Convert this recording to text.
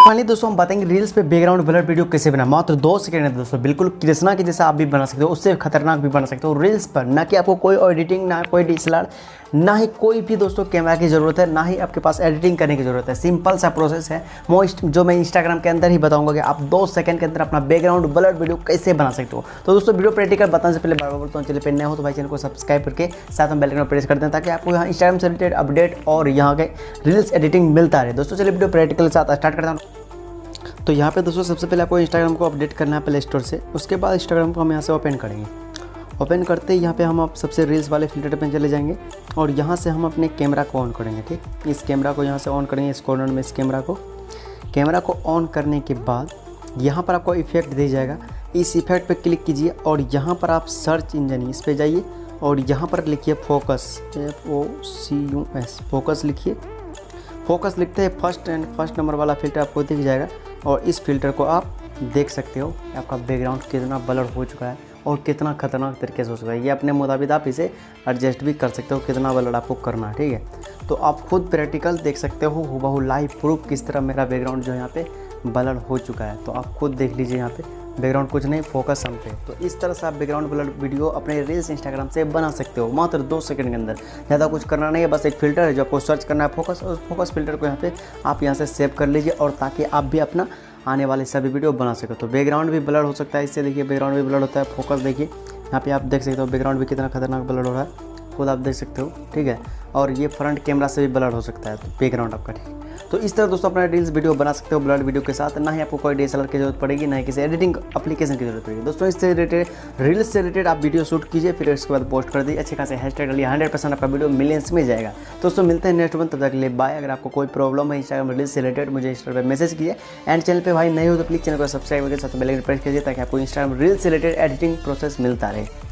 Finally दोस्तों हम बताएंगे रील्स पे बैकग्राउंड ब्लर वीडियो कैसे बना, मात्र 2 सेकंड है दोस्तों। बिल्कुल कृष्णा की जैसा आप भी बना सकते हो, उससे खतरनाक भी बना सकते हो रील्स पर। ना कि आपको कोई एडिटिंग, ना कोई डीएसएलआर, ना ही कोई भी दोस्तों कैमरा की ज़रूरत है, ना ही आपके पास एडिटिंग करने की ज़रूरत है। सिंपल सा प्रोसेस है जो मैं इंस्टाग्राम के अंदर ही बताऊंगा कि आप 2 सेकंड के अंदर अपना बैकग्राउंड ब्लर वीडियो कैसे बना सकते हो। तो दोस्तों वीडियो प्रैक्टिकल बताने से पहले बार बार बोलता हूँ, चलिए पहले हो तो भाई चैनल को सब्सक्राइब करके साथ में बेल आइकन प्रेस कर दें ताकि आपको यहाँ इंस्टाग्राम से रिलेटेड अपडेट और यहाँ के रील्स एडिटिंग मिलता रहे। दोस्तों चलिए वीडियो प्रैक्टिकल के साथ स्टार्ट करता हूँ। तो यहाँ पे दोस्तों सबसे पहले आपको इंस्टाग्राम को अपडेट करना है प्ले स्टोर से। उसके बाद इंस्टाग्राम को हम यहाँ से ओपन करेंगे। ओपन करते ही यहाँ पे हम आप सबसे रील्स वाले फिल्टर पे चले जाएंगे और यहाँ से हम अपने कैमरा को ऑन करेंगे। ठीक, इस कैमरा को यहाँ से ऑन करेंगे, इस कॉर्नर में इस कैमरा को ऑन करने के बाद यहाँ पर आपको इफेक्ट दे जाएगा। इस इफेक्ट पे क्लिक कीजिए और यहाँ पर आप सर्च इंजन इस पे जाइए और यहाँ पर लिखिए फोकस, FOCUS, फोकस लिखिए। फोकस लिखते हैं फर्स्ट नंबर वाला फिल्टर आपको दिख जाएगा और इस फिल्टर को आप देख सकते हो आपका बैकग्राउंड कितना ब्लर हो चुका है और कितना खतरनाक तरीके से हो चुका है। ये अपने मुताबिक आप इसे एडजस्ट भी कर सकते हो कितना ब्लर आपको करना है। ठीक है, तो आप खुद प्रैक्टिकल देख सकते हो हूबहू लाइव प्रूफ किस तरह मेरा बैकग्राउंड जो यहाँ पे ब्लर हो चुका है। तो आप खुद देख लीजिए, यहाँ पे बैकग्राउंड कुछ नहीं, फोकस हम पे। तो इस तरह से आप बैकग्राउंड ब्लर वीडियो अपने रील्स इंस्टाग्राम से बना सकते हो मात्र 2 सेकंड के अंदर। ज़्यादा कुछ करना नहीं है, बस एक फ़िल्टर है जो आपको सर्च करना है फोकस, और फोकस फिल्टर को यहाँ पे आप यहाँ से सेव कर लीजिए और ताकि आप भी अपना आने वाले सभी वीडियो बना सको। तो बैकग्राउंड भी ब्लर हो सकता है इससे। देखिए बैकग्राउंड भी ब्लर होता है। फोकस देखिए यहाँ पे आप देख सकते हो बैकग्राउंड भी कितना खतरनाक ब्लर हो रहा है, खुद आप देख सकते हो। ठीक है, और ये फ्रंट कैमरा से भी ब्लर हो सकता है तो बैकग्राउंड आपका। ठीक, तो इस तरह दोस्तों अपना रील्स वीडियो बना सकते हो ब्लर वीडियो के साथ। ना ही आपको कोई डीएसएलआर की जरूरत पड़ेगी, ना ही किसी एडिटिंग एप्लीकेशन की जरूरत पड़ेगी। दोस्तों इससे रिलेटेड रील्स से रिलेटेड आप वीडियो शूट कीजिए, फिर इसके बाद पोस्ट कर दीजिए। अच्छे खासे हैशटैग डालिए, 100% आपका वीडियो मिलियंस में जाएगा। दोस्तों मिलते हैं नेक्स्ट वन, तब तक के लिए बाय। अगर आपको कोई प्रॉब्लम है इंस्टाग्राम रील्स से रिलेटेड मुझे इंस्टाग्राम पर मैसेज कीजिए। एंड चैनल पर भाई नहीं हो तो प्लीज़ चैनल को सब्सक्राइब करके साथ बेल आइकन प्रेस कीजिए ताकि आपको इंस्टाग्राम रील्स से रिलेटेड एडिटिंग प्रोसेस मिलता रहे।